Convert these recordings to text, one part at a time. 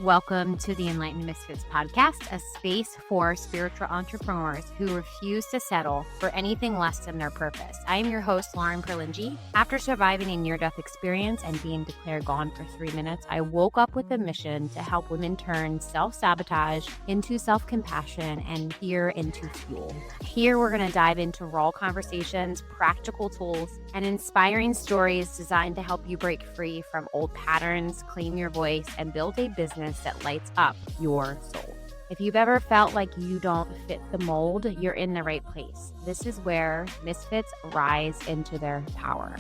Welcome to the Enlightened Misfits podcast, a space for spiritual entrepreneurs who refuse to settle for anything less than their purpose. I am your host, Lauren Perlingi. After surviving a near-death experience and being declared gone for 3 minutes, I woke up with a mission to help women turn self-sabotage into self-compassion and fear into fuel. Here, we're going to dive into raw conversations, practical tools, and inspiring stories designed to help you break free from old patterns, claim your voice, and build a business that lights up your soul. If you've ever felt like you don't fit the mold, you're in the right place. This is where Misfits rise into their power.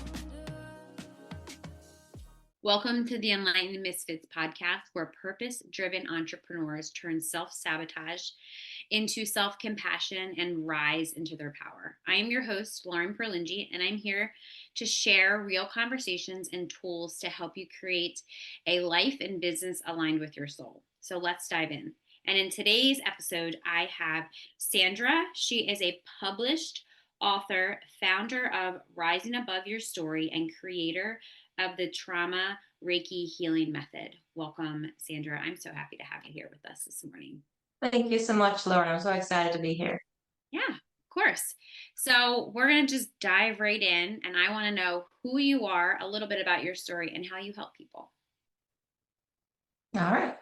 Welcome to the Enlightened Misfits podcast, where purpose-driven entrepreneurs turn self-sabotage into self-compassion and rise into their power. I am your host, Lauren Perlingi, and I'm here to share real conversations and tools to help you create a life and business aligned with your soul. So let's dive in. And in today's episode, I have Sandra. She is a published author, founder of Rising Above Your Story, and creator of the Trauma Reiki Healing Method. Welcome, Sandra. I'm so happy to have you here with us this morning. Thank you so much, Lauren. I'm so excited to be here. Yeah, of course. So we're going to just dive right in, and I want to know who you are, a little bit about your story, and how you help people. All right.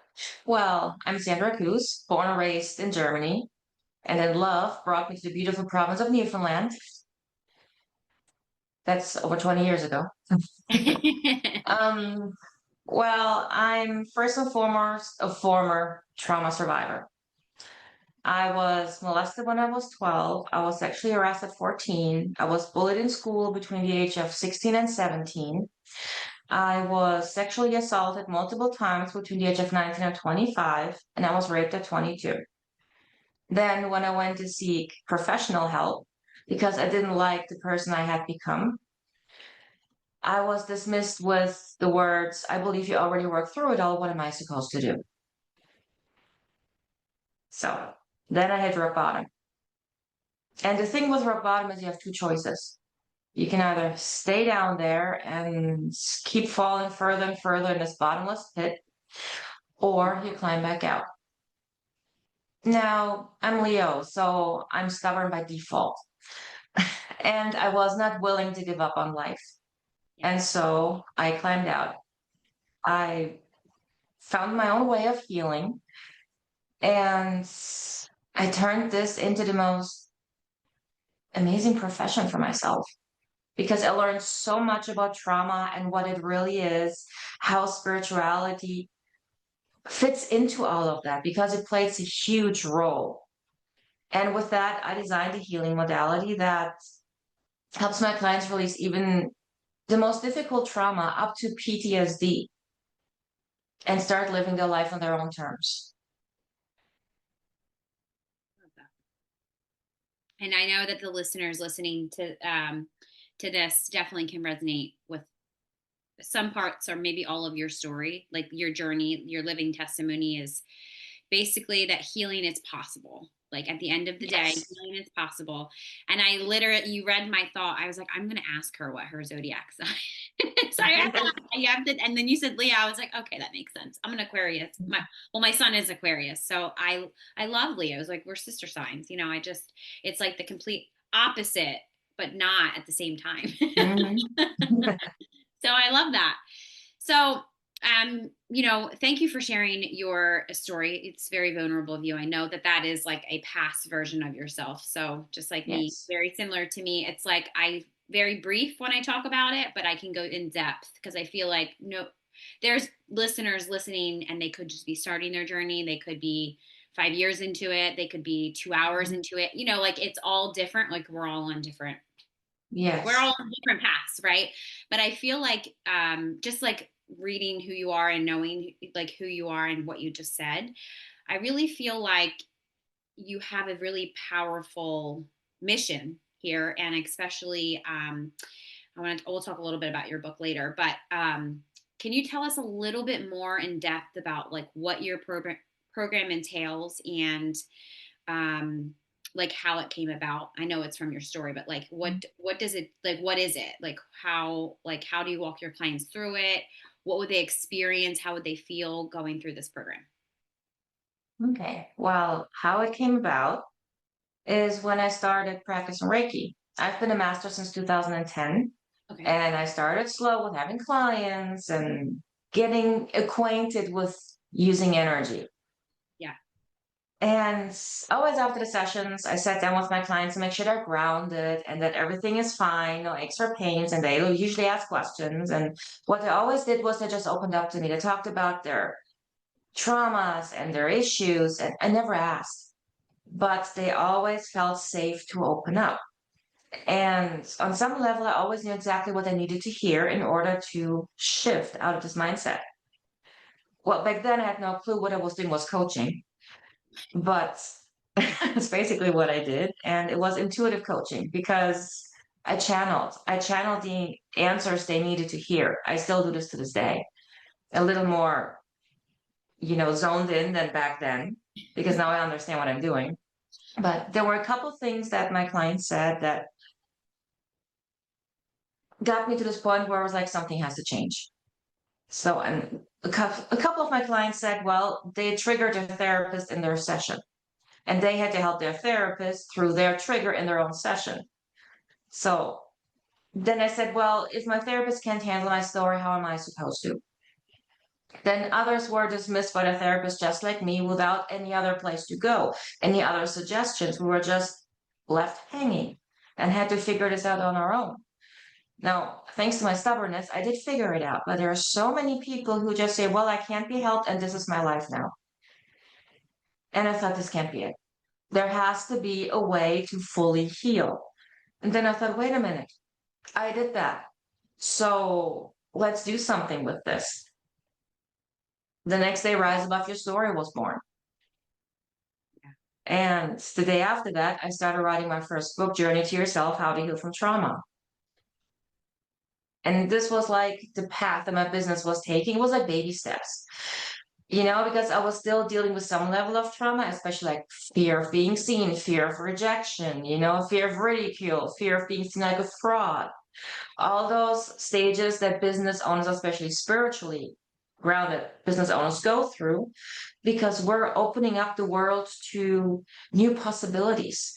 Well, I'm Sandra Cooze, born and raised in Germany, and then love brought me to the beautiful province of Newfoundland. That's over 20 years ago. Well, I'm first and foremost a former trauma survivor. I was molested when I was 12. I was sexually harassed at 14. I was bullied in school between the age of 16 and 17. I was sexually assaulted multiple times between the age of 19 and 25, and I was raped at 22. Then, when I went to seek professional help because I didn't like the person I had become, I was dismissed with the words, "I believe you already worked through it all. What am I supposed to do?" So then I hit rock bottom. And the thing with rock bottom is you have two choices. You can either stay down there and keep falling further and further in this bottomless pit, or you climb back out. Now, I'm Leo, so I'm stubborn by default. And I was not willing to give up on life. And so I climbed out. I found my own way of healing, and I turned this into the most amazing profession for myself because I learned so much about trauma and what it really is, how spirituality fits into all of that because it plays a huge role. And with that, I designed a healing modality that helps my clients release even the most difficult trauma up to PTSD and start living their life on their own terms. And I know that the listeners listening to this definitely can resonate with some parts or maybe all of your story. Like your journey, your living testimony is basically that healing is possible. Like at the end of the day, healing is possible. And I literally, you read my thought. I was like, I'm going to ask her what her zodiac sign. So you have to, and then you said Leo. I was like, okay, that makes sense. I'm an Aquarius. My son is Aquarius. So I love Leos. Like we're sister signs. You know, it's like the complete opposite, but not at the same time. Mm-hmm. So I love that. So thank you for sharing your story. It's very vulnerable of you. I know that is like a past version of yourself. So just like me, very similar to me. It's like I very brief when I talk about it, but I can go in depth because I feel like there's listeners listening and they could just be starting their journey. They could be 5 years into it. They could be 2 hours into it. You know, like it's all different. Like we're all on different. Yes. We're all on different paths, right? But I feel like just like reading who you are and knowing like who you are and what you just said, I really feel like you have a really powerful mission here. And especially, we'll talk a little bit about your book later, but can you tell us a little bit more in depth about like what your program entails and like how it came about? I know it's from your story, but like what does it, like what is it, like how do you walk your clients through it? What would they experience? How would they feel going through this program? Okay. Well, how it came about is when I started practicing Reiki. I've been a master since 2010, Okay. and I started slow with having clients and getting acquainted with using energy. Yeah. And always after the sessions, I sat down with my clients to make sure they're grounded and that everything is fine, no aches or pains. And they usually ask questions. And what they always did was they just opened up to me. They talked about their traumas and their issues. And I never asked, but they always felt safe to open up. And on some level, I always knew exactly what I needed to hear in order to shift out of this mindset. Well, back then, I had no clue what I was doing was coaching, but it's basically what I did. And it was intuitive coaching because I channeled the answers they needed to hear. I still do this to this day, a little more, zoned in than back then, because now I understand what I'm doing. But there were a couple things that my client said that got me to this point where I was like, something has to change. So, and a couple of my clients said, well, they triggered a therapist in their session and they had to help their therapist through their trigger in their own session. So then I said, well, if my therapist can't handle my story, how am I supposed to? Then others were dismissed by the therapist just like me without any other place to go, any other suggestions. We were just left hanging and had to figure this out on our own. Now, thanks to my stubbornness, I did figure it out, but there are so many people who just say, well, I can't be helped and this is my life now. And I thought, this can't be it. There has to be a way to fully heal. And then I thought, wait a minute, I did that. So let's do something with this. The next day, Rise Above Your Story was born. And the day after that, I started writing my first book, Journey to Yourself, How to Heal from Trauma. And this was like the path that my business was taking. It was like baby steps, because I was still dealing with some level of trauma, especially like fear of being seen, fear of rejection, fear of ridicule, fear of being seen like a fraud. All those stages that business owners, especially spiritually grounded business owners, go through because we're opening up the world to new possibilities.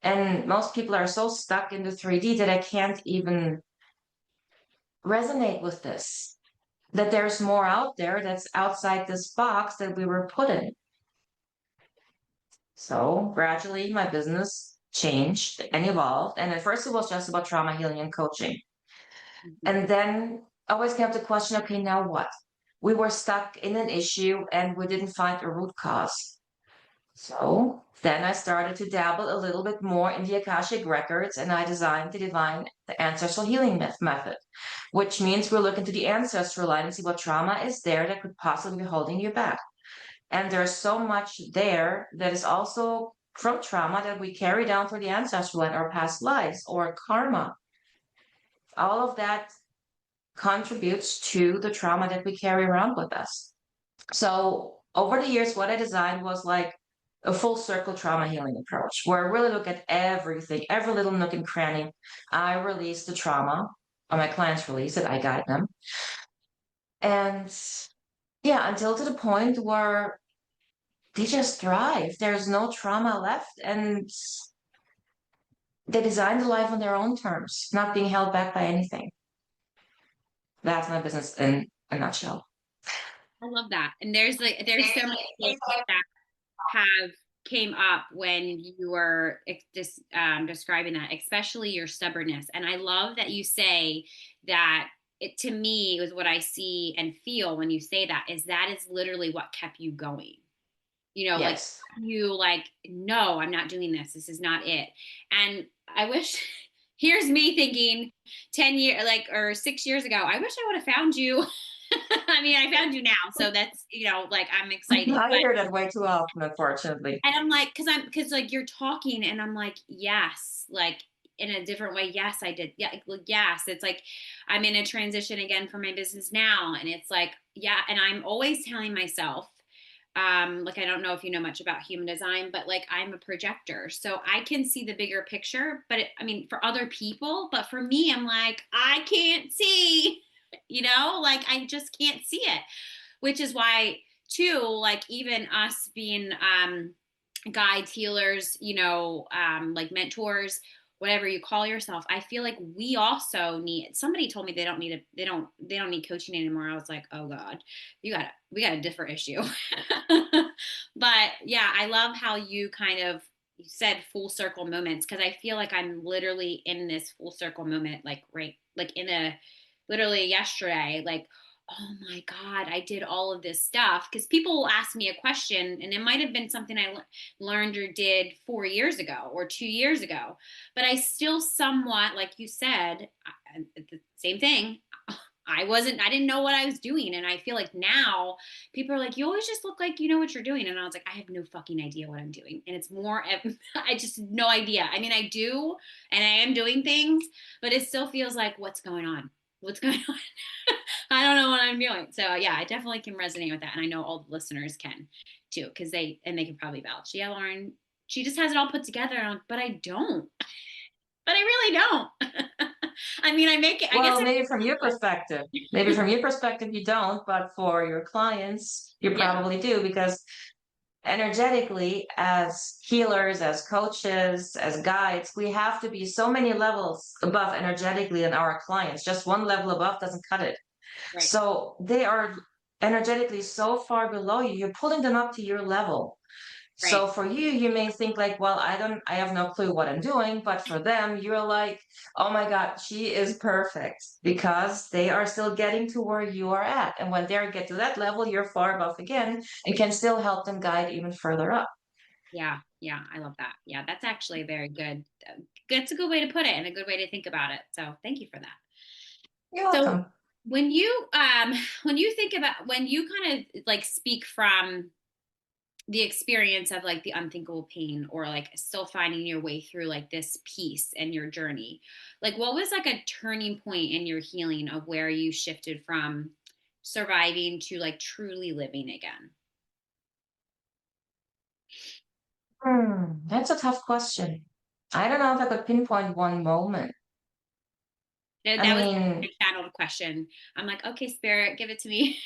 And most people are so stuck in the 3D that I can't even resonate with this, that there's more out there that's outside this box that we were put in. So gradually my business changed and evolved. And at first it was just about trauma healing and coaching. And then I always came to the question, okay, now what? We were stuck in an issue and we didn't find a root cause. So then I started to dabble a little bit more in the Akashic records and I designed the ancestral healing method, which means we're looking to the ancestral line and see what trauma is there that could possibly be holding you back. And there's so much there that is also from trauma that we carry down through the ancestral line or past lives or karma. All of that contributes to the trauma that we carry around with us. So over the years, what I designed was like a full circle trauma healing approach where I really look at everything, every little nook and cranny. I release the trauma, or my clients release it, I guide them. And yeah, until to the point where they just thrive. There's no trauma left. And they design the life on their own terms, not being held back by anything. That's my business in a nutshell. I love that. And there's so many things that have came up when you were just describing that, especially your stubbornness. And I love that you say that it, to me, is what I see and feel when you say that is literally what kept you going. Yes. Like, no, I'm not doing this. This is not it. And I wish, here's me thinking 10 years, or 6 years ago, I wish I would have found you. I mean, I found you now. So that's, I'm excited. I hear that way too often, unfortunately. And I'm like, because you're talking and I'm like, yes, like in a different way. Yes, I did. Yeah. Yes. It's like, I'm in a transition again for my business now. And it's like, yeah. And I'm always telling myself, like, I don't know if you know much about human design, but like I'm a projector, so I can see the bigger picture, but for other people, but for me, I'm like, I can't see. like I just can't see it, which is why too, like even us being guides, healers, like mentors, whatever you call yourself, I feel like we also need, somebody told me they don't need coaching anymore. I was like, oh God, we got a different issue. But yeah, I love how you kind of said full circle moments, because I feel like I'm literally in this full circle moment, like right, like literally yesterday, like, oh my God, I did all of this stuff. Because people will ask me a question, and it might have been something I learned or did 4 years ago or 2 years ago, but I still somewhat, like you said, the same thing. I didn't know what I was doing. And I feel like now people are like, you always just look like you know what you're doing. And I was like, I have no fucking idea what I'm doing. And it's more, I just no idea. I mean, I do, and I am doing things, but it still feels like, what's going on? What's going on? I don't know what I'm doing. So yeah, I definitely can resonate with that. And I know all the listeners can too, because they can probably vouch. Yeah, Lauren, she just has it all put together. But I don't. But I really don't. I mean, I make it, I guess. Well, maybe from your perspective, you don't, but for your clients, you Yeah, probably do, because energetically, as healers, as coaches, as guides, we have to be so many levels above energetically than our clients. Just one level above doesn't cut it. right. So they are energetically so far below you, you're pulling them up to your level. So Right. for you, you may think like, well, I have no clue what I'm doing. But for them, you're like, oh my God, she is perfect, because they are still getting to where you are at. And when they get to that level, you're far above again and can still help them guide even further up. Yeah. Yeah. I love that. Yeah. That's actually a very good, that's a good way to put it and a good way to think about it. So thank you for that. You're So welcome. when you, when you think about, when you kind of like speak from the experience of like the unthinkable pain, or like still finding your way through like this piece and your journey, like what was like a turning point in your healing of where you shifted from surviving to like truly living again? That's a tough question. I don't know if I could pinpoint one moment. I That was mean, a channeled question. I'm like, okay, spirit, give it to me.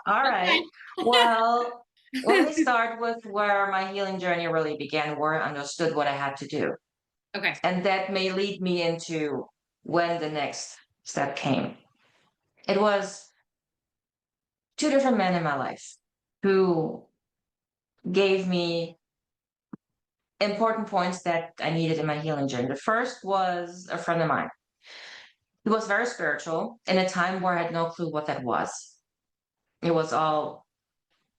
all right. Okay. Well, let me start with where my healing journey really began, where I understood what I had to do. Okay. And that may lead me into when the next step came. It was two different men in my life who gave me important points that I needed in my healing journey. The first was a friend of mine. He was very spiritual in a time where I had no clue what that was. It was all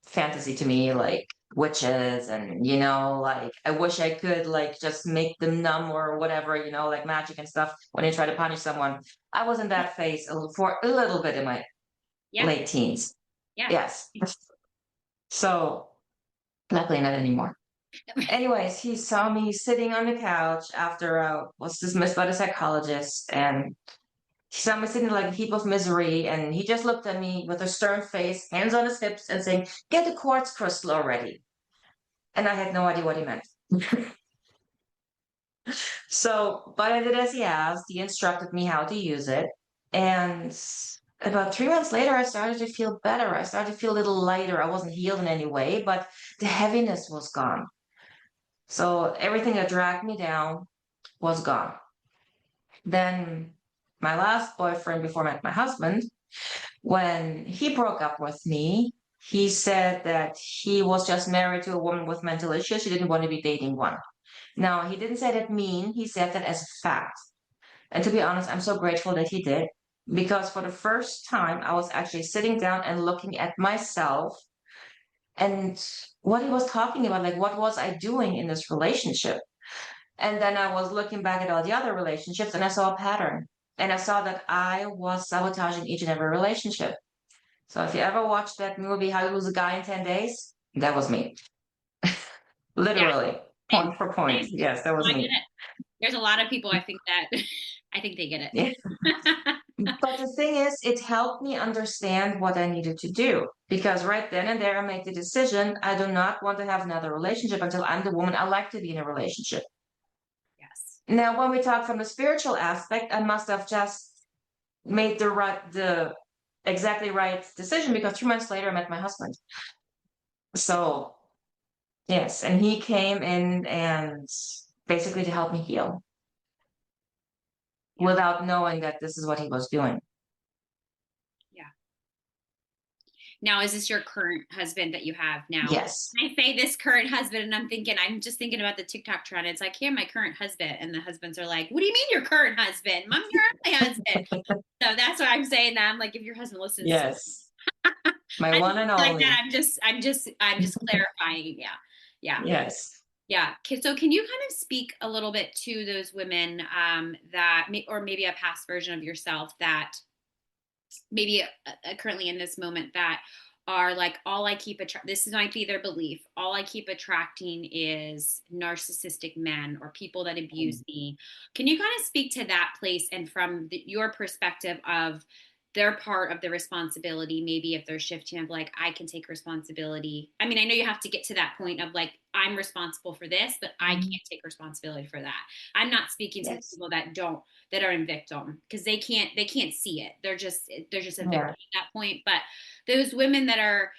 fantasy to me, like witches, and like I wish I could like just make them numb or whatever, like magic and stuff when they try to punish someone. I was in that phase for a little bit in my Yeah. late teens. Yeah. Yes. So luckily not anymore. Anyways, he saw me sitting on the couch after I was dismissed by the psychologist, and he saw me sitting like a heap of misery, and he just looked at me with a stern face, hands on his hips, and saying, "Get the quartz crystal already." And I had no idea what he meant. So, but I did as he asked. He instructed me how to use it. And about 3 months later, I started to feel better. I started to feel a little lighter. I wasn't healed in any way, but the heaviness was gone. So everything that dragged me down was gone. Then my last boyfriend before I met my husband, when he broke up with me, he said that he was just married to a woman with mental issues. He didn't want to be dating one. Now, he didn't say that mean, he said that as a fact. And to be honest, I'm so grateful that he did, because for the first time, I was actually sitting down and looking at myself and what he was talking about, like what was I doing in this relationship? And then I was looking back at all the other relationships and I saw a pattern. And I saw that I was sabotaging each and every relationship. So if you ever watched that movie, How to Lose a Guy in 10 Days, that was me. Yeah. Literally, Same. point for point. Same. Yes, that was I get me. it. There's a lot of people I think that I think they get Yeah. it. But the thing is, it helped me understand what I needed to do, because right then and there I made the decision, I do not want to have another relationship until I'm the woman I like to be in a relationship. Yes. Now, when we talk from the spiritual aspect, I must have just made the exactly right decision, because 3 months later I met my husband. So yes, and he came in and basically to help me heal without knowing that this is what he was doing. Yeah. Now, is this your current husband that you have now? Yes. I say this current husband, and I'm just thinking about the TikTok trend. It's like, here, my current husband. And the husbands are like, what do you mean your current husband? I'm your only husband. So that's why I'm saying that. I'm like, if your husband listens, Yes. My I one and like only. that. I'm just clarifying. Yeah. Yeah. Yes. Yeah. So can you kind of speak a little bit to those women that, or maybe a past version of yourself that maybe currently in this moment that are like, all I keep this might be their belief. All I keep attracting is narcissistic men or people that abuse me. Can you kind of speak to that place and from your perspective of their part of the responsibility, maybe if they're shifting of like, I can take responsibility. I mean, I know you have to get to that point of like, I'm responsible for this, but I can't take responsibility for that. I'm not speaking to the Yes. people that are in victim because they can't see it. They're just a victim Yeah. at that point. But those women that are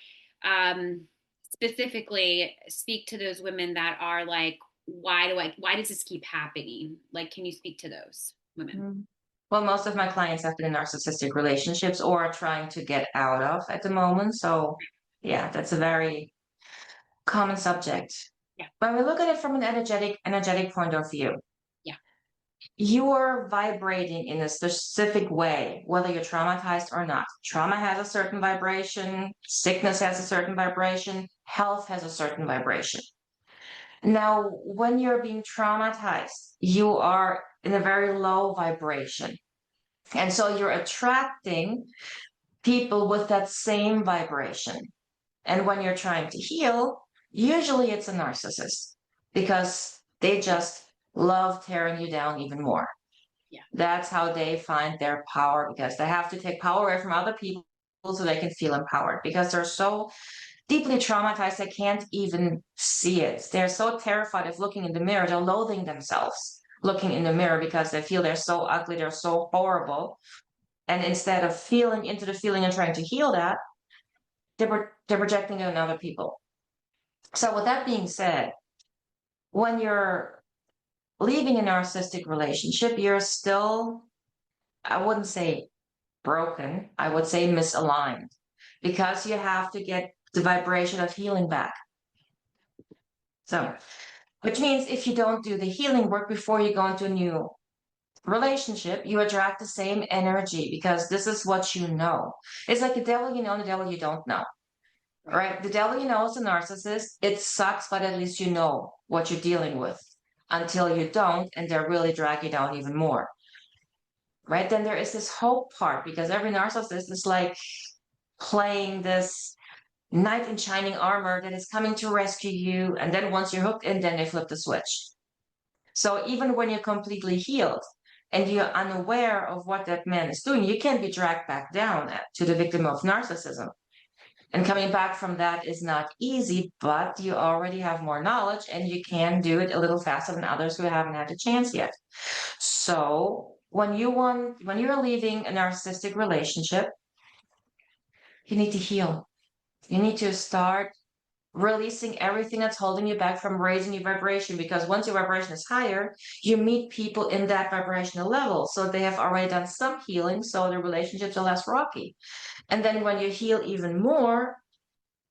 specifically speak to those women that are like, why does this keep happening? Like, can you speak to those women? Well, most of my clients have been in narcissistic relationships or are trying to get out of at the moment. So yeah, that's a very common subject. Yeah. When we look at it from an energetic point of view, Yeah. you are vibrating in a specific way, whether you're traumatized or not. Trauma has a certain vibration, sickness has a certain vibration, health has a certain vibration. Now, when you're being traumatized, you are in a very low vibration. And so you're attracting people with that same vibration. And when you're trying to heal, usually it's a narcissist because they just love tearing you down even more. Yeah. That's how they find their power, because they have to take power away from other people so they can feel empowered, because they're so deeply traumatized they can't even see it. They're so terrified of looking in the mirror. They're loathing themselves looking in the mirror because they feel they're so ugly, they're so horrible. And instead of feeling into the feeling and trying to heal that, they're projecting it on other people. So with that being said, when you're leaving a narcissistic relationship, you're still, I wouldn't say broken, I would say misaligned, because you have to get the vibration of healing back. So, which means if you don't do the healing work before you go into a new relationship, you attract the same energy, because this is what you know. It's like the devil you know and the devil you don't know. Right? The devil you know is a narcissist. It sucks, but at least you know what you're dealing with, until you don't, and they're really drag you down even more. Right? Then there is this hope part, because every narcissist is like playing this knight in shining armor that is coming to rescue you. And then once you're hooked in, then they flip the switch. So even when you're completely healed and you're unaware of what that man is doing, you can be dragged back down to the victim of narcissism. And coming back from that is not easy, but you already have more knowledge and you can do it a little faster than others who haven't had a chance yet. So when you're leaving a narcissistic relationship, you need to heal. You need to start releasing everything that's holding you back from raising your vibration, because once your vibration is higher, you meet people in that vibrational level. So they have already done some healing, so the relationships are less rocky. And then when you heal even more,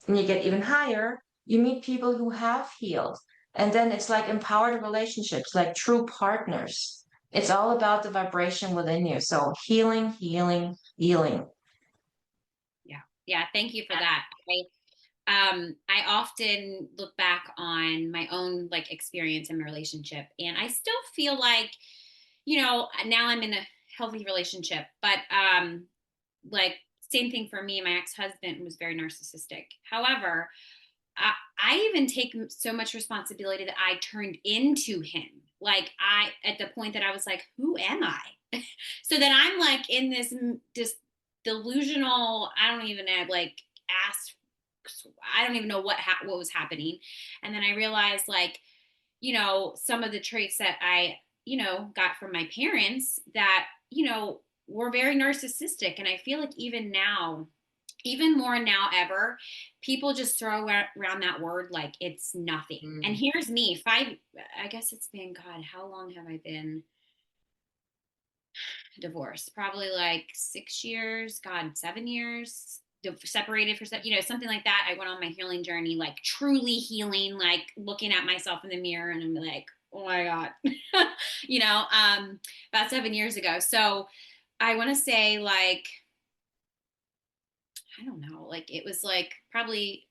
and you get even higher, you meet people who have healed. And then it's like empowered relationships, like true partners. It's all about the vibration within you. So healing, healing, healing. Yeah. Yeah. Thank you for that. I often look back on my own like experience in my relationship, and I still feel like, now I'm in a healthy relationship, but like same thing for me. My ex-husband was very narcissistic. However, I even take so much responsibility that I turned into him. Like at the point that I was like, who am I? So then I'm like in this delusional, I don't even have like asked, I don't even know what was happening. And then I realized like, some of the traits that I, got from my parents that, we're very narcissistic. And I feel like even now, even more now ever, people just throw around that word like it's nothing. And here's me, I guess it's been, God, how long have I been divorced? Probably like 6 years, God, 7 years, separated for, something like that. I went on my healing journey, like truly healing, like looking at myself in the mirror and I'm like, oh my God, about 7 years ago. So I want to say like, I don't know, like it was like probably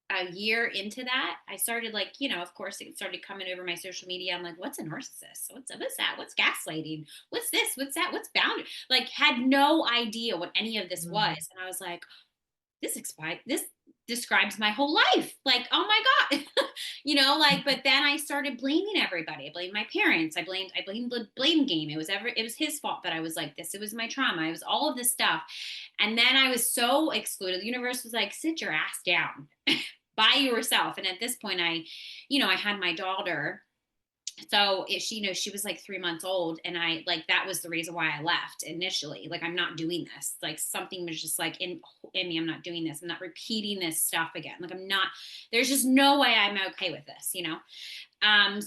a year into that, I started like, of course it started coming over my social media. I'm like, what's a narcissist? What's that? What's gaslighting? What's this? What's that? What's boundary? Like had no idea what any of this was. And I was like, this describes my whole life. Like, oh my God, but then I started blaming everybody. I blamed my parents. I blamed the blame game. It was his fault. But I was like this, it was my trauma. It was all of this stuff. And then I was so excluded. The universe was like, sit your ass down by yourself. And at this point I had my daughter. So she was like 3 months old, and that was the reason why I left initially. Like, I'm not doing this. Like something was just like in me. I'm not doing this. I'm not repeating this stuff again. Like there's just no way I'm okay with this,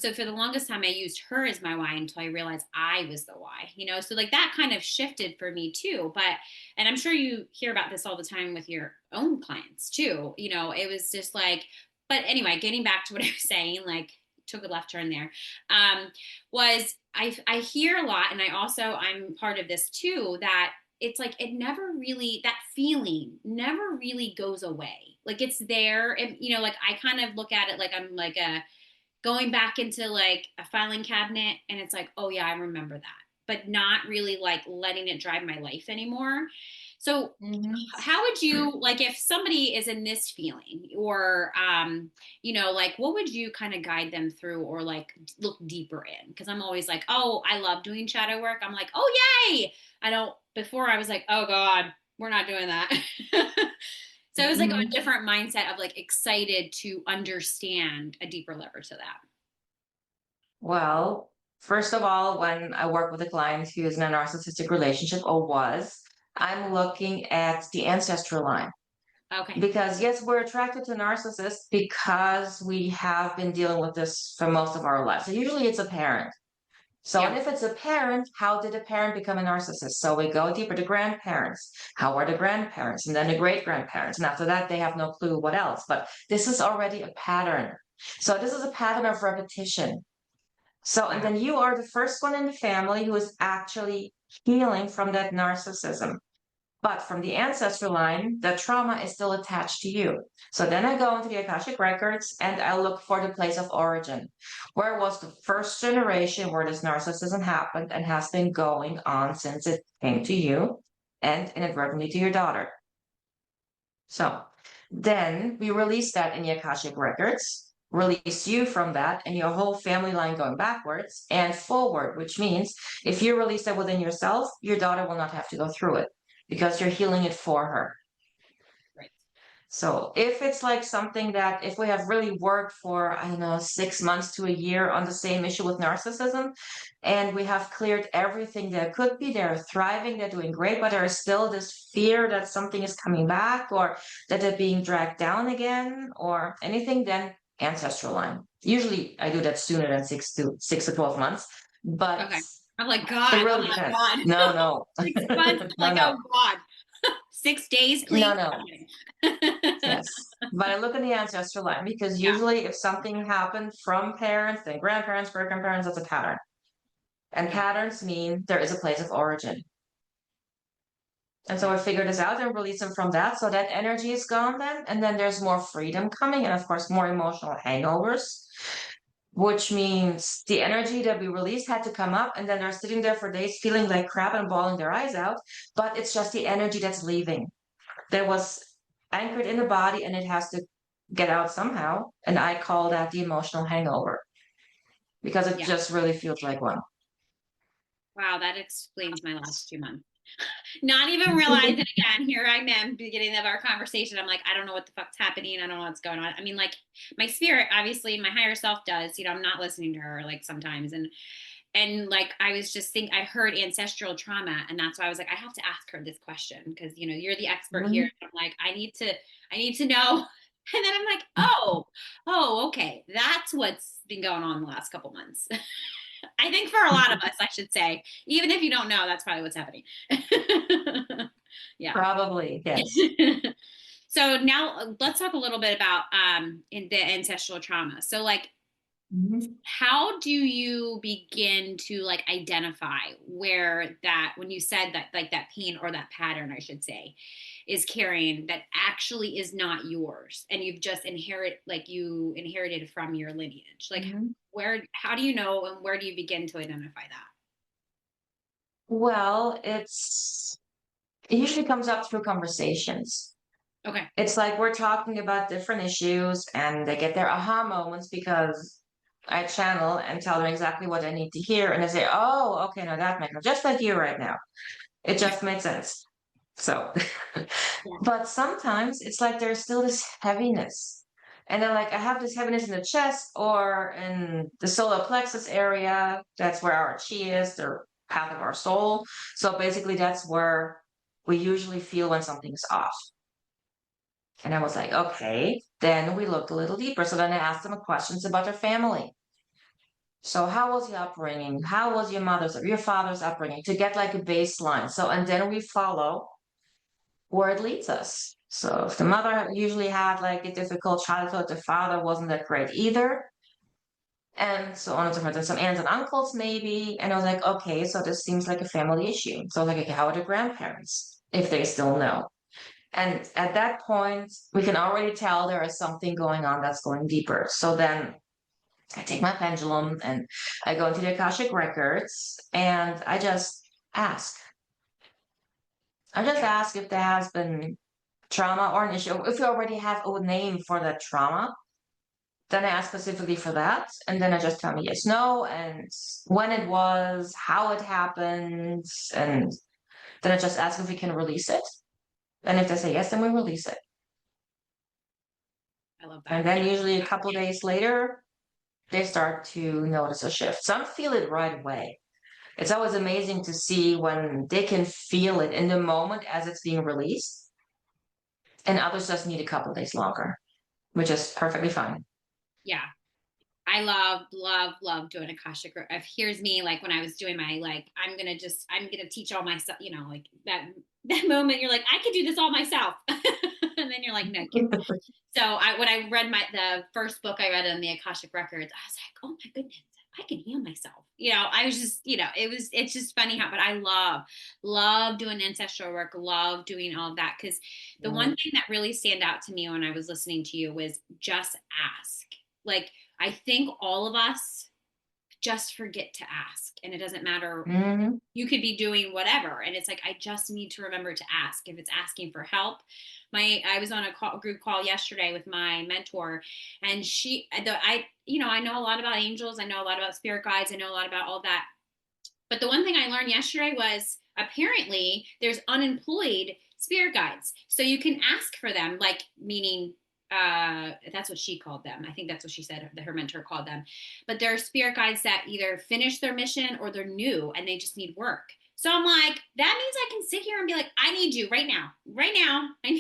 So for the longest time I used her as my why until I realized I was the why, so like that kind of shifted for me too. And I'm sure you hear about this all the time with your own clients too. It was just like, but anyway, getting back to what I was saying, like, took a left turn there, was I hear a lot, and I'm part of this too, that it's like that feeling never really goes away. Like it's there, and like I kind of look at it like I'm like going back into like a filing cabinet, and it's like, oh yeah, I remember that, but not really like letting it drive my life anymore. So how would you, like, if somebody is in this feeling, or, like, what would you kind of guide them through, or like look deeper in? Cause I'm always like, oh, I love doing shadow work. I'm like, oh, yay. Before I was like, oh God, we're not doing that. So it was like a different mindset of like excited to understand a deeper level to that. Well, first of all, when I work with a client who is in a narcissistic relationship I'm looking at the ancestral line. Okay. Because yes, we're attracted to narcissists because we have been dealing with this for most of our lives. So usually it's a parent. So, Yeah. and if it's a parent, how did a parent become a narcissist? So we go deeper to grandparents. How are the grandparents? And then the great grandparents. And after that, they have no clue what else. But this is already a pattern. So this is a pattern of repetition. So, and then you are the first one in the family who is actually healing from that narcissism. But from the ancestral line, the trauma is still attached to you. So then I go into the Akashic records and I look for the place of origin. Where was the first generation where this narcissism happened and has been going on since it came to you and inadvertently to your daughter? So then we release that in the Akashic records, release you from that and your whole family line going backwards and forward, which means if you release that within yourself, your daughter will not have to go through it because you're healing it for her. Right. So if it's like something that if we have really worked for, I don't know, 6 months to a year on the same issue with narcissism, and we have cleared everything that could be, they're thriving, they're doing great, but there is still this fear that something is coming back or that they're being dragged down again or anything, then ancestral line. Usually I do that sooner than 6 to 12 months, but Okay. I'm like, God, it really oh my depends. God. No. 6 months, No, like, no. oh God. 6 days, please. No. Yes. But I look at the ancestral line because Yeah. usually if something happened from parents, then grandparents, great grandparents, that's a pattern. And patterns mean there is a place of origin. And so I figure this out and release them from that. So that energy is gone then. And then there's more freedom coming and of course more emotional hangovers, which means the energy that we released had to come up and then they're sitting there for days feeling like crap and bawling their eyes out. But it's just the energy that's leaving. That was anchored in the body and it has to get out somehow. And I call that the emotional hangover because it just really feels like one. Wow, that explains my last 2 months. Not even realizing, again, here I am, beginning of our conversation. I'm like, I don't know what the fuck's happening. I don't know what's going on. I mean, like, my spirit, obviously, my higher self does. I'm not listening to her like sometimes, and And like, I was just thinking, I heard ancestral trauma, and that's why I was like, I have to ask her this question, because, you know, you're the expert Mhm. here. I'm like, I need to know. And then I'm like, oh, okay. That's what's been going on the last couple months. I think for a lot of us, I should say, even if you don't know, that's probably what's happening. Yeah. Probably, yes. So now let's talk a little bit about in the ancestral trauma. So like, Mhm. how do you begin to like identify where that, when you said that, like that pain or that pattern, I should say, is carrying, that actually is not yours, and you've just you inherited from your lineage? Like, Mhm. how do you know, and where do you begin to identify that? Well, it usually comes up through conversations. Okay. It's like we're talking about different issues and they get their aha moments because I channel and tell them exactly what they need to hear. And they say, oh, okay, now that makes sense. Just like you right now. It just made sense. So, Yeah. but sometimes it's like there's still this heaviness. And then, like, I have this heaviness in the chest or in the solar plexus area. That's where our chi is, the path of our soul. So, basically, that's where we usually feel when something's off. And I was like, okay. Then we looked a little deeper. So then I asked them questions about their family. So how was your upbringing? How was your mother's or your father's upbringing to get like a baseline? So, and then we follow where it leads us. So if the mother usually had like a difficult childhood, the father wasn't that great either. And so on and so forth. And some aunts and uncles maybe. And I was like, okay, so this seems like a family issue. So I was like, okay, how are the grandparents? If they still know. And at that point, we can already tell there is something going on that's going deeper. So then I take my pendulum and I go into the Akashic records and I just ask. I just ask if there has been trauma or an issue. If you already have a name for that trauma, then I ask specifically for that. And then I just tell me yes, no, and when it was, how it happened. And then I just ask if we can release it. And if they say yes, then we release it. I love that. And then usually a couple days later, they start to notice a shift. Some feel it right away. It's always amazing to see when they can feel it in the moment as it's being released, and others just need a couple days longer, which is perfectly fine. Yeah. I love doing Akashic. Here's me, like when I was doing my, like, I'm gonna teach all myself, you know, like that moment you're like, I could do this all myself. And then you're like, no, kid. So when I read the first book I read in the Akashic Records, I was like, oh my goodness, I can heal myself. You know, I was just, you know, it's just funny how, but I love doing ancestral work, love doing all of that. Cause the one thing that really stand out to me when I was listening to you was just ask. Like, I think all of us just forget to ask, and it doesn't matter. Mm-hmm. You could be doing whatever, and it's like, I just need to remember to ask. If it's asking for help, I was on a group call yesterday with my mentor, and I know a lot about angels, I know a lot about spirit guides, I know a lot about all that, but the one thing I learned yesterday was apparently there's unemployed spirit guides. So you can ask for them, like, meaning that's what she called them. I think that's what she said that her mentor called them. But there are spirit guides that either finish their mission or they're new and they just need work. So I'm like, that means I can sit here and be like, I need you right now. Right now. I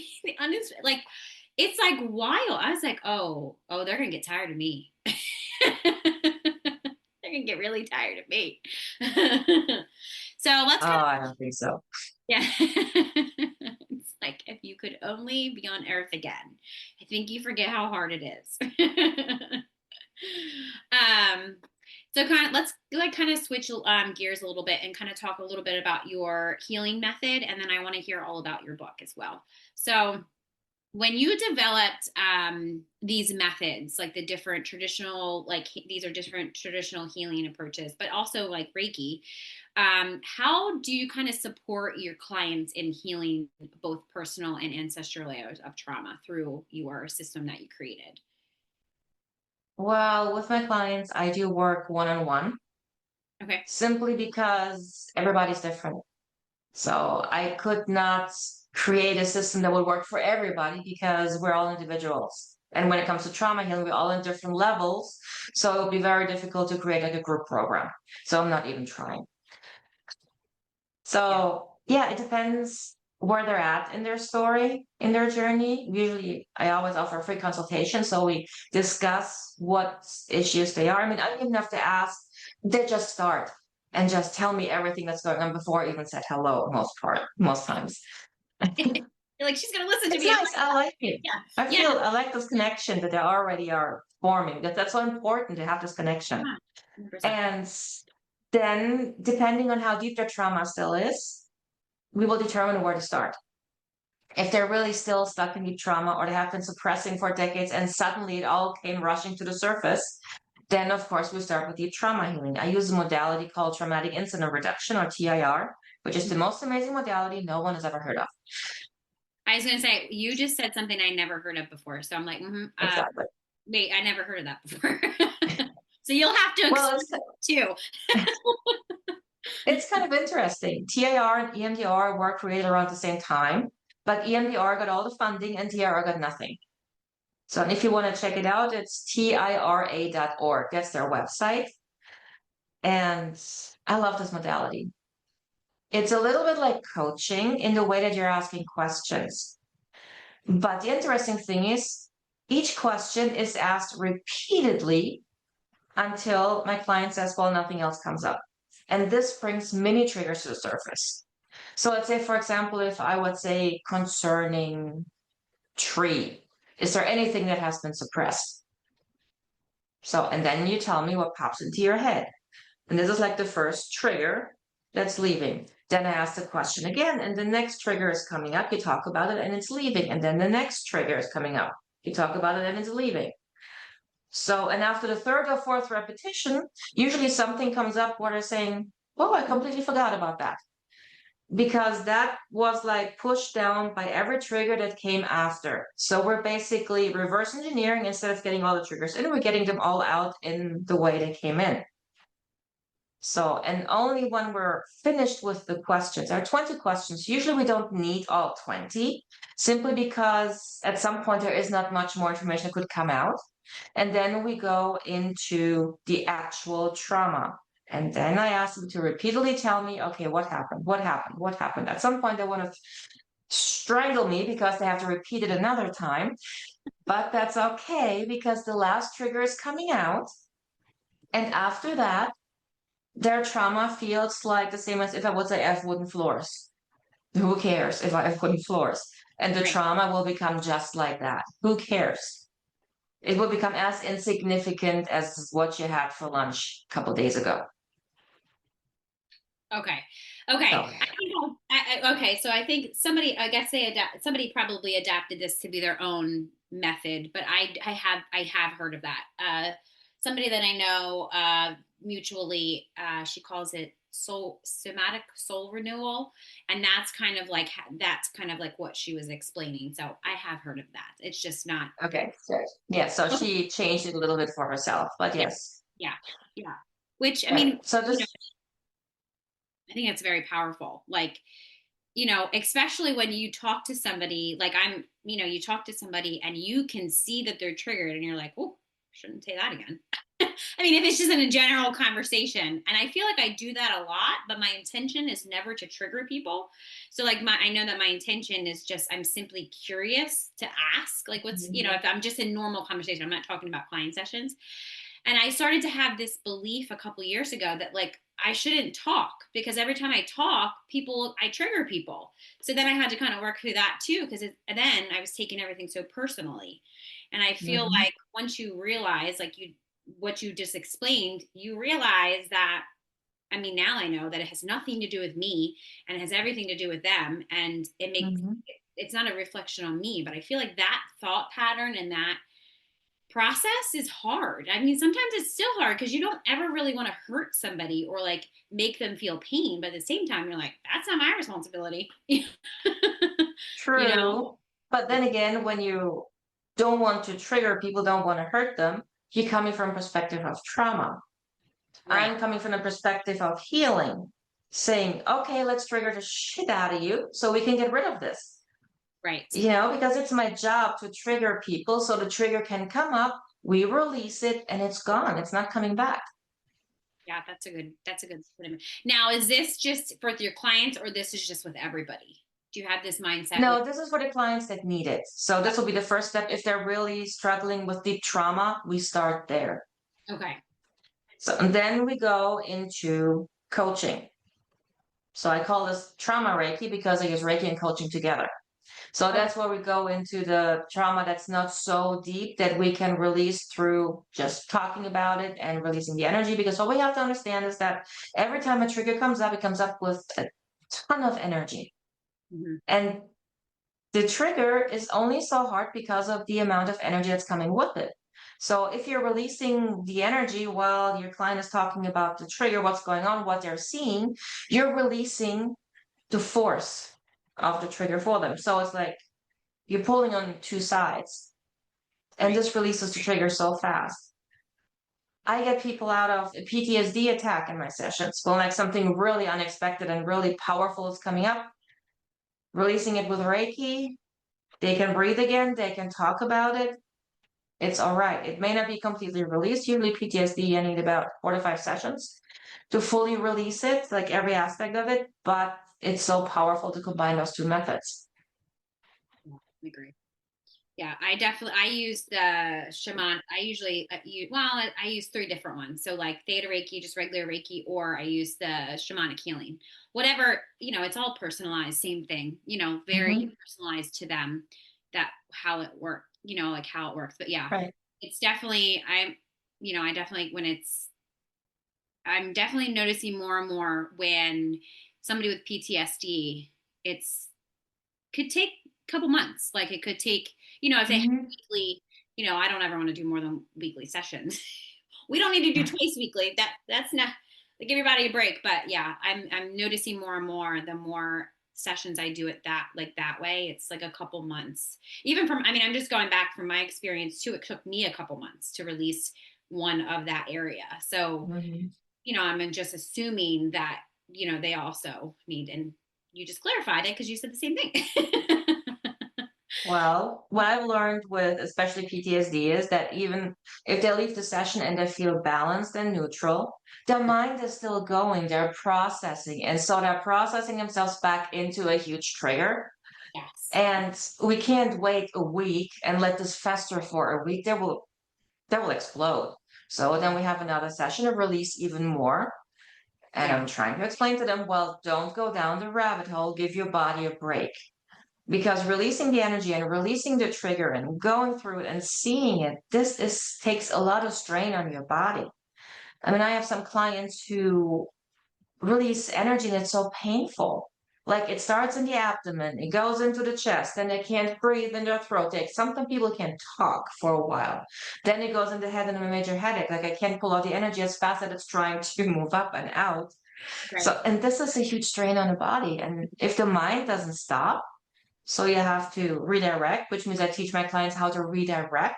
need like, it's like wild. I was like, oh, they're gonna get tired of me. They're gonna get really tired of me. So let's Oh, kind of, I don't think so. yeah. It's like, if you could only be on Earth again. I think you forget how hard it is. um, so let's like kind of switch gears a little bit and kind of talk a little bit about your healing method, and then I want to hear all about your book as well. So when you developed these methods, like the different traditional, like these are different traditional healing approaches, but also like Reiki, how do you kind of support your clients in healing both personal and ancestral layers of trauma through your system that you created? Well, with my clients, I do work one-on-one Okay. simply because everybody's different. So I could not create a system that would work for everybody because we're all individuals. And when it comes to trauma healing, we're all in different levels. So it would be very difficult to create like a group program. So I'm not even trying. So yeah, it depends where they're at in their story, in their journey. Usually I always offer a free consultation. So we discuss what issues they are. I mean, I don't even have to ask, they just start and just tell me everything that's going on before I even said hello most times. You're like, she's gonna listen to It's me. nice. I like it. Yeah. I like this connection that they already are forming. That's so important to have this connection. 100%. And then depending on how deep their trauma still is, we will determine where to start. If they're really still stuck in deep trauma or they have been suppressing for decades and suddenly it all came rushing to the surface, then of course we start with deep trauma healing. I use a modality called traumatic incident reduction, or TIR, which is the most amazing modality no one has ever heard of. I was gonna say, you just said something I never heard of before, so I'm like, Exactly. wait, I never heard of that before. So you'll have to explain too. It's kind of interesting. TIR and EMDR were created around the same time, but EMDR got all the funding and TIR got nothing. So if you want to check it out, it's tira.org. That's their website. And I love this modality. It's a little bit like coaching in the way that you're asking questions. But the interesting thing is, each question is asked repeatedly until my client says, well, nothing else comes up. And this brings many triggers to the surface. So let's say, for example, if I would say concerning tree, is there anything that has been suppressed? So, and then you tell me what pops into your head. And this is like the first trigger that's leaving. Then I ask the question again, and the next trigger is coming up. You talk about it and it's leaving. And then the next trigger is coming up. You talk about it and it's leaving. So, and after the third or fourth repetition, usually something comes up where they're saying, oh, I completely forgot about that. Because that was like pushed down by every trigger that came after. So we're basically reverse engineering instead of getting all the triggers in, we're getting them all out in the way they came in. So, and only when we're finished with the questions, there are 20 questions. Usually we don't need all 20, simply because at some point there is not much more information that could come out. And then we go into the actual trauma. And then I ask them to repeatedly tell me, okay, what happened? What happened? What happened? At some point they want to strangle me because they have to repeat it another time. But that's okay because the last trigger is coming out. And after that, their trauma feels like the same as if I would say I have wooden floors. Who cares if I have wooden floors? And the trauma will become just like that. Who cares? It will become as insignificant as what you had for lunch a couple days ago. Okay. So, Okay. So I think somebody, I guess somebody probably adapted this to be their own method, but I have heard of that. Somebody that I know, mutually, she calls it somatic soul renewal. And that's kind of like what she was explaining. So I have heard of that. It's just not. okay. Yeah. So she changed it a little bit for herself, but yes. Yeah. Which, I mean, so just, I think it's very powerful. Like, especially when you talk to somebody, like you talk to somebody and you can see that they're triggered and you're like, oh, shouldn't say that again. I mean, if it's just in a general conversation, and I feel like I do that a lot, but my intention is never to trigger people. So like I know that my intention is just, I'm simply curious to ask, like what's, if I'm just in normal conversation, I'm not talking about client sessions. And I started to have this belief a couple years ago that like, I shouldn't talk because every time I talk, I trigger people. So then I had to kind of work through that too, because then I was taking everything so personally. And I feel like once you realize, like what you just explained, you realize that, I mean, now I know that it has nothing to do with me and it has everything to do with them. And it makes, it's not a reflection on me, but I feel like that thought pattern and that process is hard. I mean, sometimes it's still hard because you don't ever really want to hurt somebody or like make them feel pain. But at the same time, you're like, that's not my responsibility. true. But then again, when you don't want to trigger people, don't want to hurt them, you're coming from a perspective of trauma. Right. I'm coming from a perspective of healing, saying, okay, let's trigger the shit out of you so we can get rid of this. Right. Because it's my job to trigger people. So the trigger can come up, we release it, and it's gone. It's not coming back. Yeah, that's a good statement. Now, is this just for your clients, or this is just with everybody? Do you have this mindset? No, this is for the clients that need it. So this will be the first step. If they're really struggling with deep trauma, we start there. Okay. So and then we go into coaching. So I call this trauma Reiki because I use Reiki and coaching together. So that's where we go into the trauma that's not so deep that we can release through just talking about it and releasing the energy. Because what we have to understand is that every time a trigger comes up, it comes up with a ton of energy. Mm-hmm. And the trigger is only so hard because of the amount of energy that's coming with it. So if you're releasing the energy while your client is talking about the trigger, what's going on, what they're seeing, you're releasing the force of the trigger for them. So it's like you're pulling on two sides, and this releases the trigger so fast. I get people out of a PTSD attack in my sessions when like something really unexpected and really powerful is coming up, releasing it with Reiki. They can breathe again, they can talk about it. It's all right. It may not be completely released. Usually PTSD, you need about 4 to 5 sessions to fully release it, like every aspect of it, but it's so powerful to combine those two methods. Yeah, I agree. Yeah, I use the shaman. I usually I use 3 different ones. So like theta Reiki, just regular Reiki, or I use the shamanic healing. Whatever, it's all personalized, same thing, very personalized to them, that how it works, like how it works. But yeah, Right. it's definitely, I definitely, I'm definitely noticing more and more when somebody with PTSD, could take a couple months. Like it could take, if they have weekly, I don't ever want to do more than weekly sessions. We don't need to do twice weekly. That's not, like, give your body a break. But yeah, I'm noticing more and more the more sessions I do it that way. It's like a couple months. Even I'm just going back from my experience too. It took me a couple months to release one of that area. So, I'm just assuming that, they also need, and you just clarified it because you said the same thing. Well, what I've learned with especially PTSD is that even if they leave the session and they feel balanced and neutral, their mind is still going, they're processing. And so they're processing themselves back into a huge trigger. Yes. And we can't wait a week and let this fester for a week. They will explode. So then we have another session to release even more. And I'm trying to explain to them, well, don't go down the rabbit hole, give your body a break. Because releasing the energy and releasing the trigger and going through it and seeing it, takes a lot of strain on your body. I mean, I have some clients who release energy and it's so painful. Like it starts in the abdomen, it goes into the chest, then they can't breathe in their throat. Sometimes people can't talk for a while. Then it goes in the head and a major headache. Like I can't pull out the energy as fast as it's trying to move up and out. Right. So, and this is a huge strain on the body. And if the mind doesn't stop, so you have to redirect, which means I teach my clients how to redirect.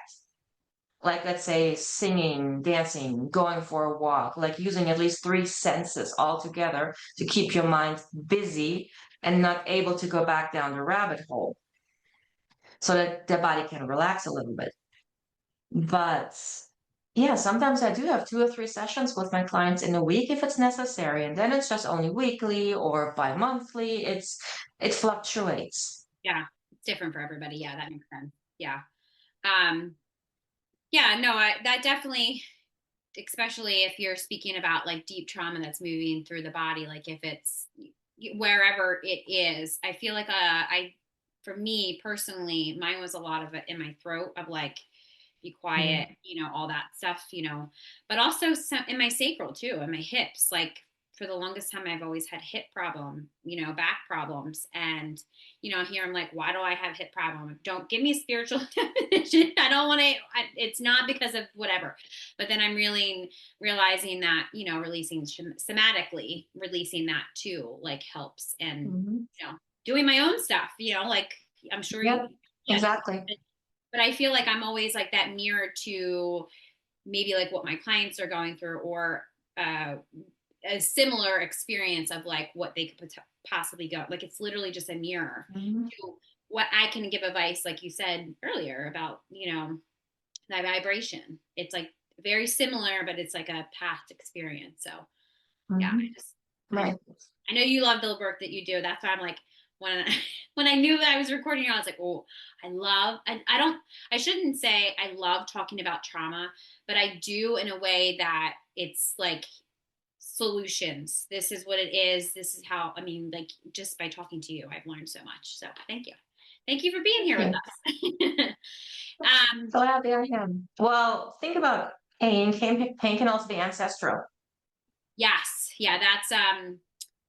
Like, let's say, singing, dancing, going for a walk, like using at least 3 senses all together to keep your mind busy and not able to go back down the rabbit hole so that the body can relax a little bit. But yeah, sometimes I do have 2 or 3 sessions with my clients in a week if it's necessary. And then it's just only weekly or bi-monthly. It fluctuates. Yeah, it's different for everybody. Yeah, that makes sense. Yeah. Yeah, no, that definitely, especially if you're speaking about like deep trauma that's moving through the body, like if it's wherever it is, I feel like for me personally, mine was a lot of it in my throat of like, be quiet, all that stuff, but also some in my sacral too, and my hips. Like for the longest time, I've always had hip problem, back problems. And, here I'm like, why do I have hip problem? Don't give me a spiritual definition. I don't want to, it's not because of whatever. But then I'm really realizing that, releasing somatically, releasing that too, like helps. And, doing my own stuff, like I'm sure Exactly. but I feel like I'm always like that mirror to maybe like what my clients are going through, or a similar experience of like what they could possibly go. Like it's literally just a mirror to what I can give advice, like you said earlier about, you know, that vibration. It's like very similar, but it's like a past experience. So yeah, Right. I know you love the work that you do. That's why I'm like, when when I knew that I was recording, I was like, oh, I shouldn't say I love talking about trauma, but I do in a way that it's like solutions. This is what it is. This is how, I mean, like just by talking to you, I've learned so much. So thank you. Thank you for being here with us. So happy I am. Well, think about pain. Pain can also be ancestral. Yes. Yeah,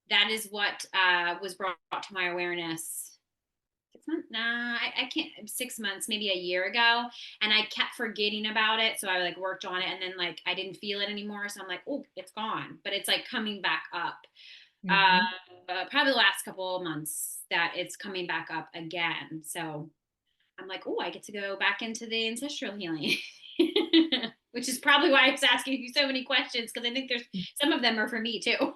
that is what was brought to my awareness 6 months. Nah, I can't. 6 months, maybe a year ago, and I kept forgetting about it. So I like worked on it, and then like I didn't feel it anymore. So I'm like, oh, it's gone, but it's like coming back up. Probably the last couple of months that it's coming back up again. So I'm like, oh, I get to go back into the ancestral healing. Which is probably why I was asking you so many questions, because I think there's some of them are for me too.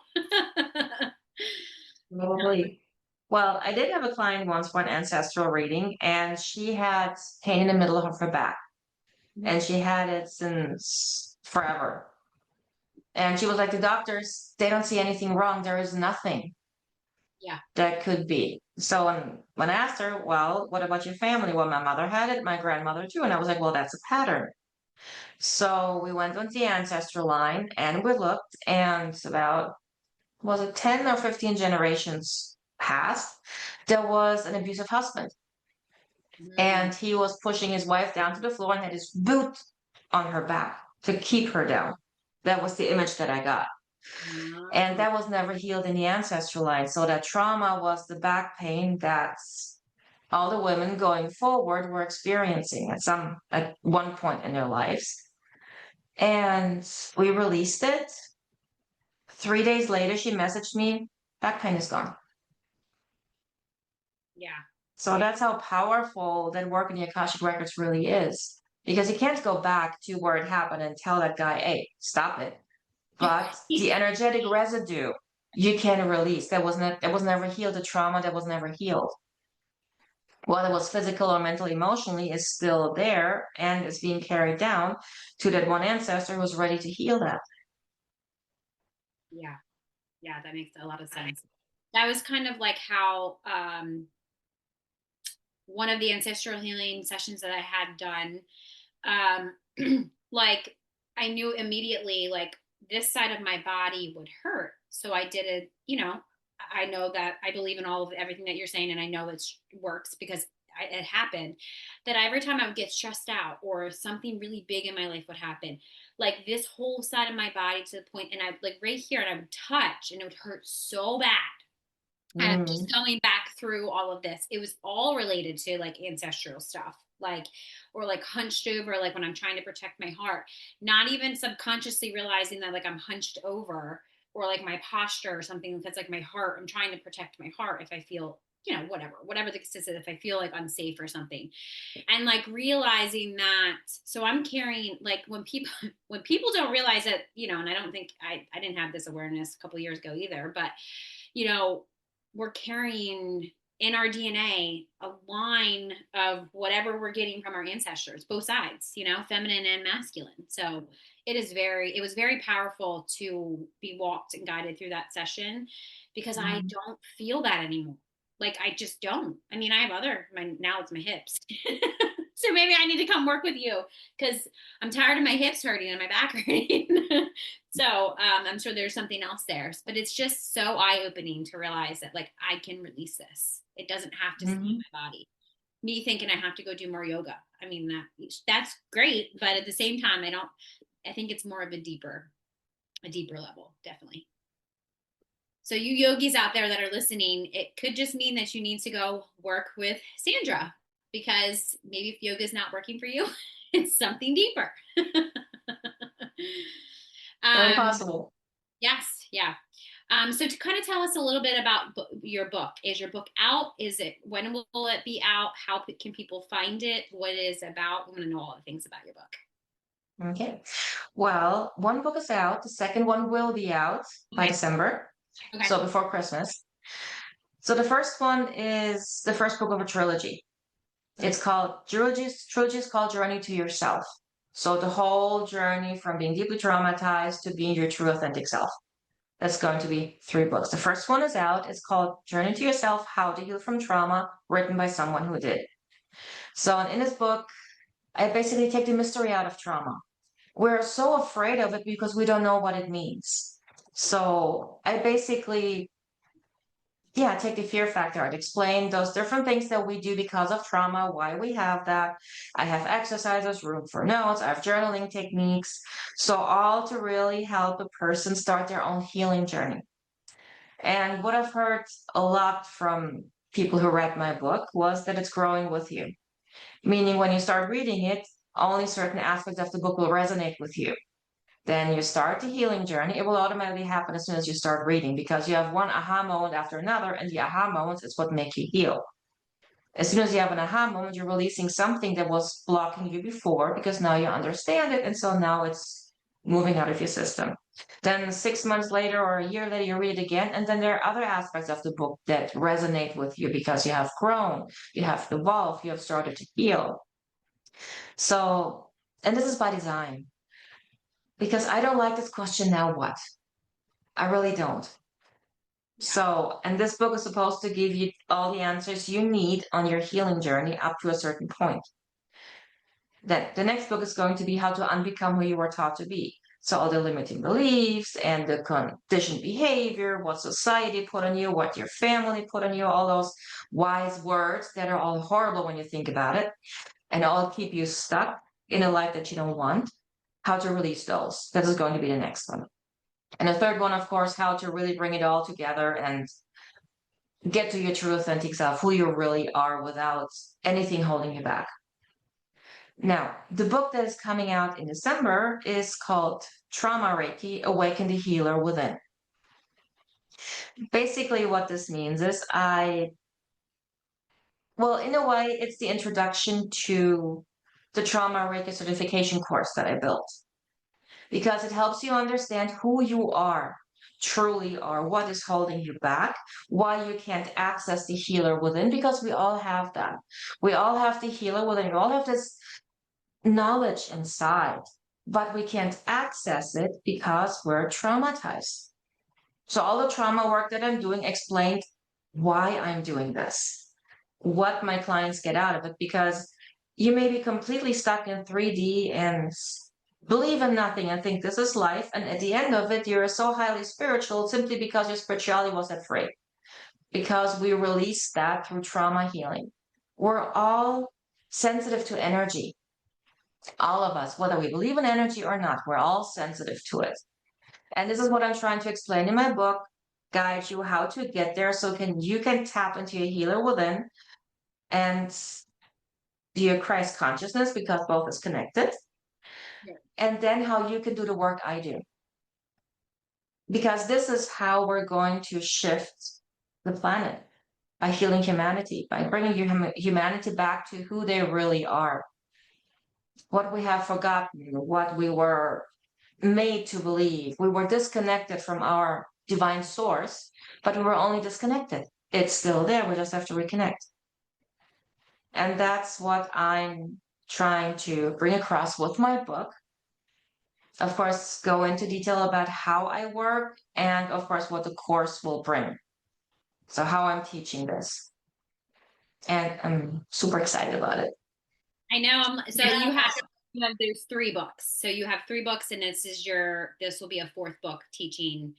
Probably. Well, I did have a client once for an ancestral reading, and she had pain in the middle of her back, and she had it since forever. And she was like, the doctors, they don't see anything wrong. There is nothing Yeah. that could be. So when I asked her, well, what about your family? Well, my mother had it, my grandmother too. And I was like, well, that's a pattern. So we went on the ancestral line and we looked, and about, was it 10 or 15 generations past, there was an abusive husband. And he was pushing his wife down to the floor and had his boot on her back to keep her down. That was the image that I got. And that was never healed in the ancestral line. So that trauma was the back pain that all the women going forward were experiencing at one point in their lives. And we released it. 3 days later, she messaged me, back pain is gone. Yeah. So that's how powerful that work in the Akashic Records really is. Because you can't go back to where it happened and tell that guy, hey, stop it. But the energetic residue you can release. That was never healed. The trauma that was never healed, whether it was physical or mental, emotionally, is still there and is being carried down to that one ancestor who's ready to heal that. Yeah. Yeah, that makes a lot of sense. That was kind of like how one of the ancestral healing sessions that I had done, like I knew immediately like this side of my body would hurt. So I did it, you know, I know that I believe in all of everything that you're saying, and I know it works because it happened that every time I would get stressed out or something really big in my life would happen, like this whole side of my body to the point, and I like right here, and I would touch and it would hurt so bad. And I'm just going back through all of this. It was all related to like ancestral stuff, like, or like hunched over, like when I'm trying to protect my heart, not even subconsciously realizing that like I'm hunched over, or like my posture or something that's like my heart. I'm trying to protect my heart if I feel, you know, whatever the case is, if I feel like unsafe or something. And like realizing that, so I'm carrying, like when people don't realize that, you know, and I don't think I didn't have this awareness a couple of years ago either, but you know, we're carrying in our DNA a line of whatever we're getting from our ancestors, both sides, you know, feminine and masculine. So it was very powerful to be walked and guided through that session, because I don't feel that anymore. Like I just don't. I mean, I have now it's my hips. So maybe I need to come work with you, because I'm tired of my hips hurting and my back hurting. So I'm sure there's something else there, but it's just so eye-opening to realize that like I can release this. It doesn't have to stay in my body. Me thinking I have to go do more yoga. I mean, that's great, but at the same time, I think it's more of a deeper level, definitely. So you yogis out there that are listening, it could just mean that you need to go work with Sandra, because maybe if yoga is not working for you, it's something deeper. Very possible. Yes. Yeah. So to kind of tell us a little bit about your book. Is your book out? When will it be out? How can people find it? What it is about? I want to know all the things about your book. Okay. Well, one book is out. The second one will be out by December. Okay. So before Christmas. So the first one is the first book of a trilogy. It's called trilogy is called Journey to Yourself. So the whole journey from being deeply traumatized to being your true authentic self. That's going to be 3 books. The first one is out. It's called Journey to Yourself, How to Heal from Trauma, written by someone who did. So in this book, I basically take the mystery out of trauma. We're so afraid of it because we don't know what it means. So I basically, take the fear factor out, explain those different things that we do because of trauma, why we have that. I have exercises, room for notes, I have journaling techniques. So all to really help a person start their own healing journey. And what I've heard a lot from people who read my book was that it's growing with you. Meaning when you start reading it, only certain aspects of the book will resonate with you. Then you start the healing journey. It will automatically happen as soon as you start reading because you have one aha moment after another, and the aha moments is what make you heal. As soon as you have an aha moment, you're releasing something that was blocking you before because now you understand it, and so now it's moving out of your system. Then 6 months later or a year later, you read it again, and then there are other aspects of the book that resonate with you because you have grown, you have evolved, you have started to heal. So, and this is by design. Because I don't like this question, now what? I really don't. So, and this book is supposed to give you all the answers you need on your healing journey up to a certain point. Then the next book is going to be how to unbecome who you were taught to be. So all the limiting beliefs and the conditioned behavior, what society put on you, what your family put on you, all those wise words that are all horrible when you think about it, and all keep you stuck in a life that you don't want. How to release those. That is going to be the next one. And the third one, of course, how to really bring it all together and get to your true authentic self, who you really are without anything holding you back. Now, the book that is coming out in December is called Trauma Reiki, Awaken the Healer Within. Basically, what this means is in a way, it's the introduction to the Trauma Reiki certification course that I built. Because it helps you understand who you are, truly are, what is holding you back, why you can't access the healer within, because we all have that. We all have the healer within. We all have this knowledge inside, but we can't access it because we're traumatized. So all the trauma work that I'm doing explained why I'm doing this, what my clients get out of it, because you may be completely stuck in 3D and believe in nothing and think this is life. And at the end of it, you're so highly spiritual simply because your spirituality was that free. Because we release that through trauma healing. We're all sensitive to energy. All of us, whether we believe in energy or not, we're all sensitive to it. And this is what I'm trying to explain in my book, guide you how to get there so you can tap into your healer within and your Christ consciousness, because both is connected. And then how you can do the work I do. Because this is how we're going to shift the planet, by healing humanity, by bringing humanity back to who they really are. What we have forgotten, what we were made to believe. We were disconnected from our divine source, but we were only disconnected. It's still there. We just have to reconnect. And that's what I'm trying to bring across with my book. Of course, go into detail about how I work and, of course, what the course will bring. So how I'm teaching this. And I'm super excited about it. I know. So there's 3 books. So you have 3 books, and this will be a 4th book teaching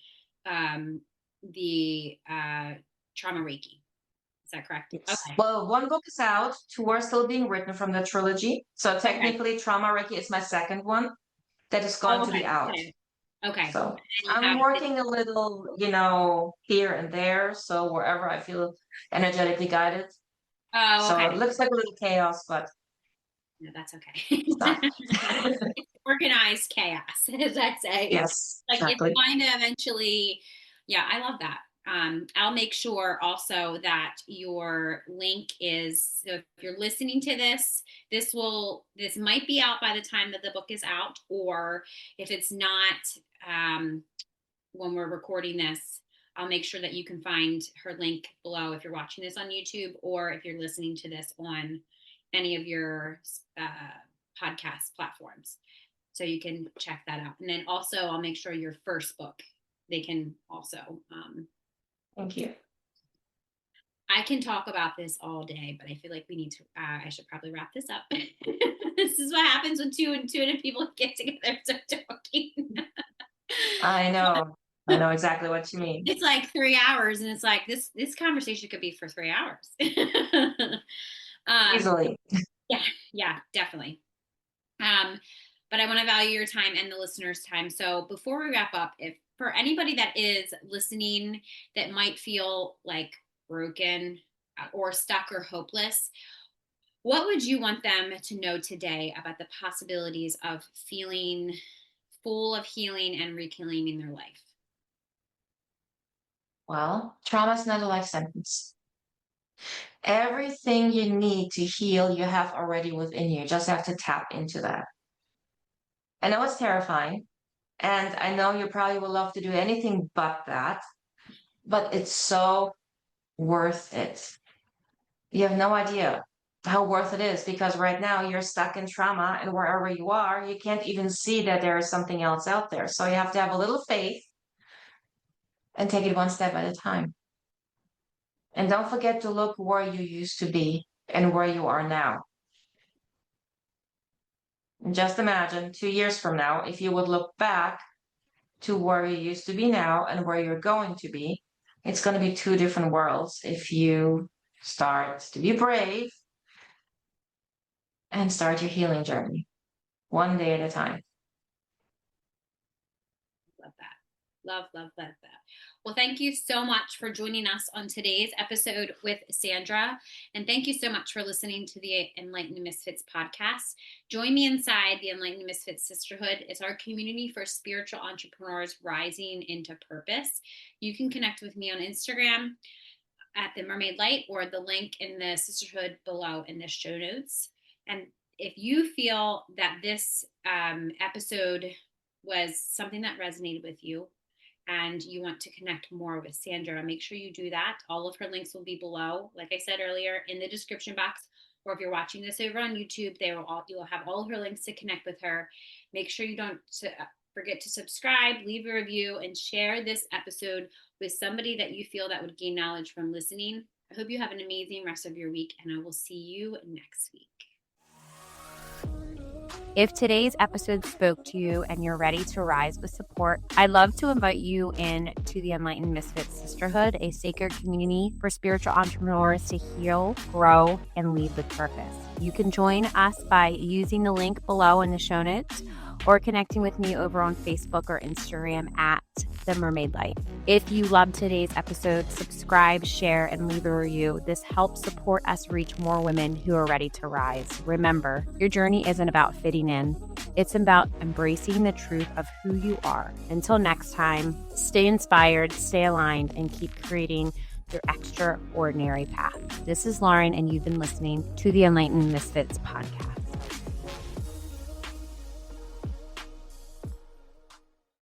the trauma Reiki. Is that correct? Yes. Okay. Well, 1 book is out, 2 are still being written from the trilogy. So technically, Trauma Reiki is my second one that is going to be out. Okay. So I'm working a little, here and there. So wherever I feel energetically guided. Oh, okay. So it looks like a little chaos, but no, that's okay. It's organized chaos, as I say. Yes, like exactly. It's going to eventually. Yeah, I love that. I'll make sure also that your link is, so if you're listening to this might be out by the time that the book is out, or if it's not, when we're recording this, I'll make sure that you can find her link below if you're watching this on YouTube or if you're listening to this on any of your podcast platforms. So you can check that out. And then also I'll make sure your first book, they can also. Thank you. I can talk about this all day, but I feel like we need to, I should probably wrap this up. This is what happens when two and people get together. So talking. I know exactly what you mean. It's like 3 hours and it's like this conversation could be for 3 hours. Easily. Yeah, definitely. But I want to value your time and the listeners' time. So before we wrap up, if for anybody that is listening that might feel like broken or stuck or hopeless, what would you want them to know today about the possibilities of feeling full of healing and reclaiming their life? Well, trauma is not a life sentence. Everything you need to heal, you have already within you. You just have to tap into that. I know it's terrifying, and I know you probably would love to do anything but that, but it's so worth it. You have no idea how worth it is, because right now you're stuck in trauma, and wherever you are, you can't even see that there is something else out there. So you have to have a little faith and take it one step at a time. And don't forget to look where you used to be and where you are now. And just imagine 2 years from now, if you would look back to where you used to be now and where you're going to be, it's going to be 2 different worlds if you start to be brave and start your healing journey one day at a time. Love that. Love that. Well, thank you so much for joining us on today's episode with Sandra. And thank you so much for listening to the Enlightened Misfits podcast. Join me inside the Enlightened Misfits Sisterhood. It's our community for spiritual entrepreneurs rising into purpose. You can connect with me on Instagram at the Mermaid Light or the link in the Sisterhood below in the show notes. And if you feel that this episode was something that resonated with you, and you want to connect more with Sandra, make sure you do that. All of her links will be below, like I said earlier, in the description box. Or if you're watching this over on YouTube, you will have all of her links to connect with her. Make sure you don't forget to subscribe, leave a review, and share this episode with somebody that you feel that would gain knowledge from listening. I hope you have an amazing rest of your week, and I will see you next week. If today's episode spoke to you and you're ready to rise with support, I'd love to invite you in to the Enlightened Misfits Sisterhood, a sacred community for spiritual entrepreneurs to heal, grow, and lead with purpose. You can join us by using the link below in the show notes or connecting with me over on Facebook or Instagram at The Mermaid Light. If you loved today's episode, subscribe, share, and leave a review. This helps support us reach more women who are ready to rise. Remember, your journey isn't about fitting in. It's about embracing the truth of who you are. Until next time, stay inspired, stay aligned, and keep creating your extraordinary path. This is Lauren, and you've been listening to the Enlightened Misfits podcast.